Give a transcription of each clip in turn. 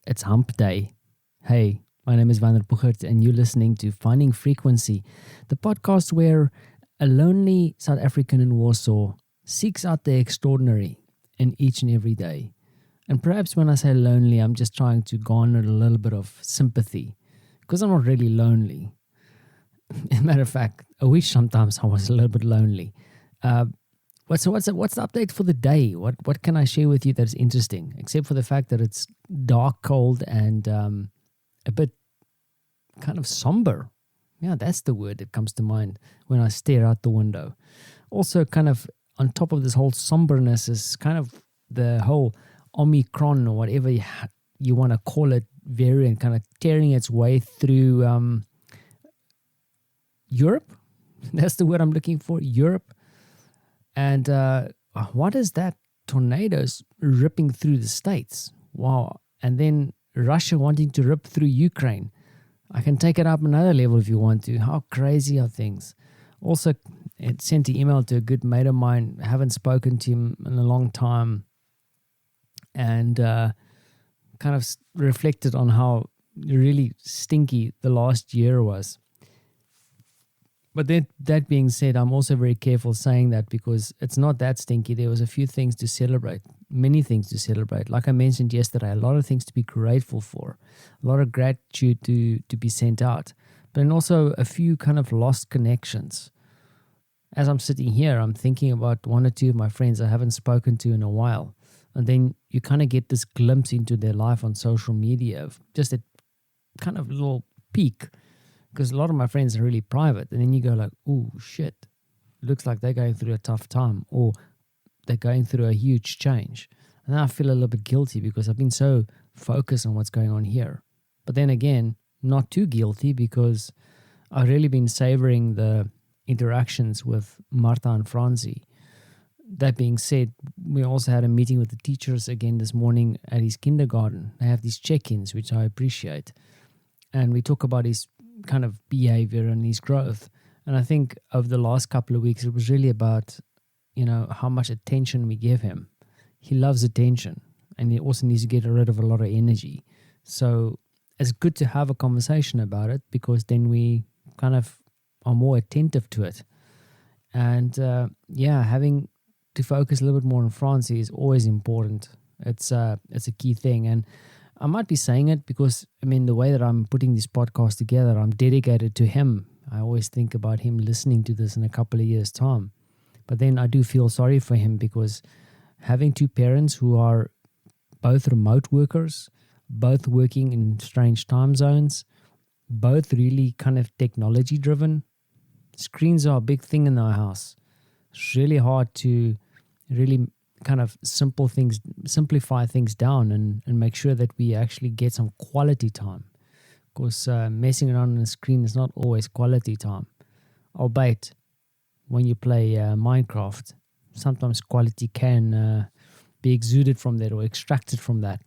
It's hump day. Hey, my name is Vander Puchert and you're listening to Finding Frequency, the podcast where a lonely South African in Warsaw seeks out the extraordinary in each and every day. And perhaps when I say lonely, I'm just trying to garner a little bit of sympathy because I'm not really lonely. As a matter of fact, I wish sometimes I was a little bit lonely. What's the update for the day? What can I share with you that's interesting? Except for the fact that it's dark, cold, and a bit kind of somber. Yeah, that's the word that comes to mind when I stare out the window. Also, kind of on top of this whole somberness is kind of the whole Omicron or whatever you want to call it variant, kind of tearing its way through Europe. That's the word I'm looking for, Europe. And what is that? Tornadoes ripping through the States. Wow. And then Russia wanting to rip through Ukraine. I can take it up another level if you want to. How crazy are things? Also, it sent an email to a good mate of mine. I haven't spoken to him in a long time. And kind of reflected on how really stinky the last year was. But that being said, I'm also very careful saying that because it's not that stinky. There was a few things to celebrate, many things to celebrate. Like I mentioned yesterday, a lot of things to be grateful for, a lot of gratitude to be sent out, but then also a few kind of lost connections. As I'm sitting here, I'm thinking about one or two of my friends I haven't spoken to in a while. And then you kind of get this glimpse into their life on social media, just a kind of little peek. Because a lot of my friends are really private. And then you go like, oh, shit. Looks like they're going through a tough time. Or they're going through a huge change. And then I feel a little bit guilty because I've been so focused on what's going on here. But then again, not too guilty because I've really been savoring the interactions with Marta and Franzi. That being said, we also had a meeting with the teachers again this morning at his kindergarten. They have these check-ins, which I appreciate. And we talk about his kind of behavior and his growth. And I think over the last couple of weeks, it was really about, how much attention we give him. He loves attention and he also needs to get rid of a lot of energy. So it's good to have a conversation about it because then we kind of are more attentive to it. And having to focus a little bit more on Francie is always important. It's a key thing. And I might be saying it because, the way that I'm putting this podcast together, I'm dedicated to him. I always think about him listening to this in a couple of years' time. But then I do feel sorry for him because having two parents who are both remote workers, both working in strange time zones, both really kind of technology driven, screens are a big thing in our house. It's really hard to really kind of simplify things down and make sure that we actually get some quality time. Of course, messing around on the screen is not always quality time. Albeit, when you play Minecraft, sometimes quality can be exuded from that or extracted from that.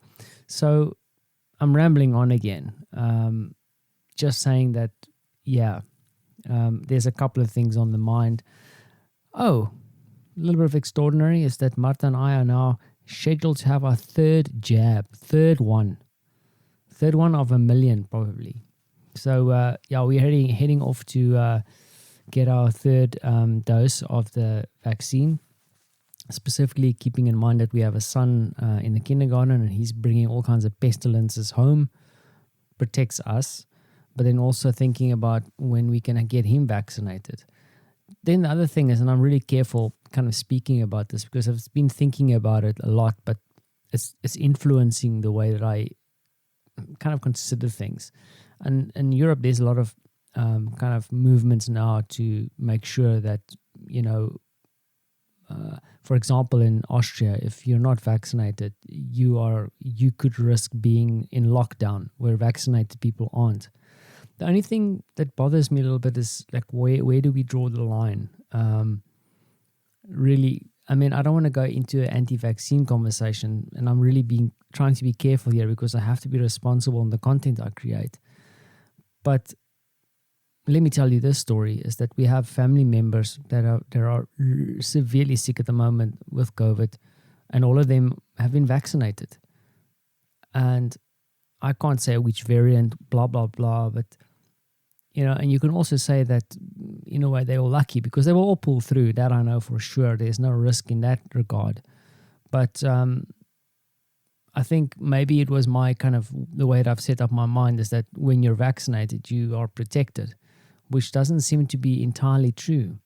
So, I'm rambling on again. Just saying that, there's a couple of things on the mind. Oh, a little bit of extraordinary is that Marta and I are now scheduled to have our third one of 1 million probably. So we're heading off to get our third dose of the vaccine. Specifically keeping in mind that we have a son in the kindergarten and he's bringing all kinds of pestilences home, protects us, but then also thinking about when we can get him vaccinated. Then the other thing is, and I'm really careful kind of speaking about this because I've been thinking about it a lot, but it's influencing the way that I kind of consider things. And in Europe, there's a lot of kind of movements now to make sure that, for example, in Austria, if you're not vaccinated, you could risk being in lockdown where vaccinated people aren't. The only thing that bothers me a little bit is like where do we draw the line? Really, I don't want to go into an anti-vaccine conversation, and I'm really trying to be careful here because I have to be responsible in the content I create. But let me tell you this story is that we have family members that are severely sick at the moment with COVID, and all of them have been vaccinated. And I can't say which variant, blah, blah, blah. But, and you can also say that in a way they were lucky because they will all pull through. That I know for sure. There's no risk in that regard. But I think maybe it was my kind of the way that I've set up my mind is that when you're vaccinated, you are protected, which doesn't seem to be entirely true.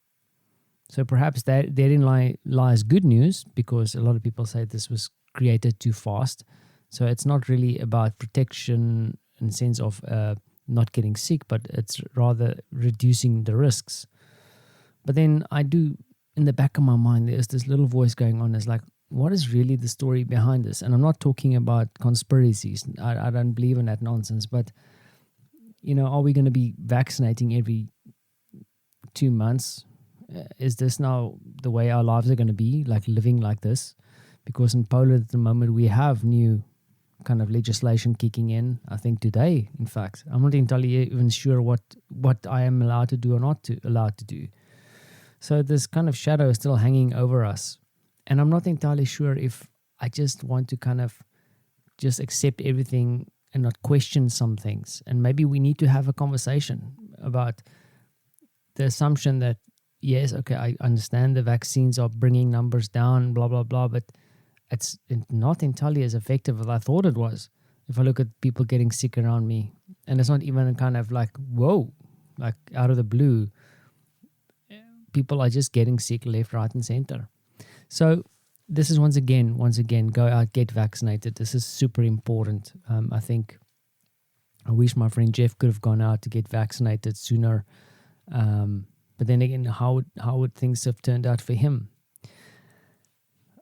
So perhaps therein lies good news, because a lot of people say this was created too fast. So it's not really about protection in the sense of not getting sick, but it's rather reducing the risks. But then I do, in the back of my mind, there's this little voice going on. It's like, what is really the story behind this? And I'm not talking about conspiracies. I don't believe in that nonsense. But, are we going to be vaccinating every 2 months? Is this now the way our lives are going to be, like living like this? Because in Poland at the moment, we have new kind of legislation kicking in, I think today, in fact. I'm not entirely even sure what I am allowed to do or not allowed to do. So this kind of shadow is still hanging over us. And I'm not entirely sure if I just want to kind of just accept everything and not question some things. And maybe we need to have a conversation about the assumption that, yes, okay, I understand the vaccines are bringing numbers down, blah, blah, blah, but it's not entirely as effective as I thought it was. If I look at people getting sick around me, and it's not even kind of like, whoa, like out of the blue, people are just getting sick left, right, and center. So this is once again, go out, get vaccinated. This is super important. I think I wish my friend Jeff could have gone out to get vaccinated sooner. But then again, how would things have turned out for him?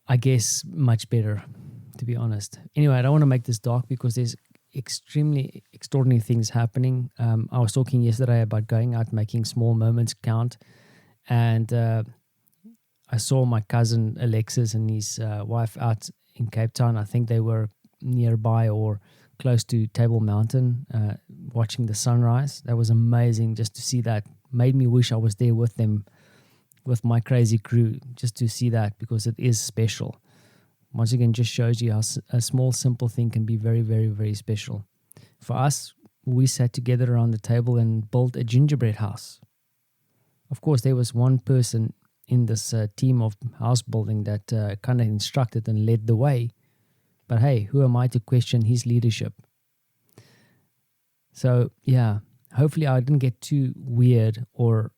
I guess much better, to be honest. Anyway, I don't want to make this dark because there's extremely extraordinary things happening. I was talking yesterday about going out, making small moments count. And I saw my cousin Alexis and his wife out in Cape Town. I think they were nearby or close to Table Mountain watching the sunrise. That was amazing just to see that. Made me wish I was there with them, with my crazy crew, just to see that, because it is special. Once again, just shows you how a small, simple thing can be very, very, very special. For us, we sat together around the table and built a gingerbread house. Of course, there was one person in this team of house building that kind of instructed and led the way. But hey, who am I to question his leadership? So, yeah, hopefully I didn't get too weird, or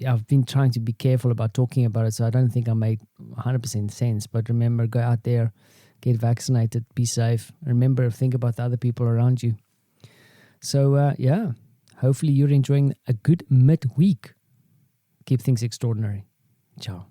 I've been trying to be careful about talking about it, so I don't think I made 100% sense. But remember, go out there, get vaccinated, be safe. Remember, think about the other people around you. So, yeah, hopefully you're enjoying a good midweek. Keep things extraordinary. Ciao.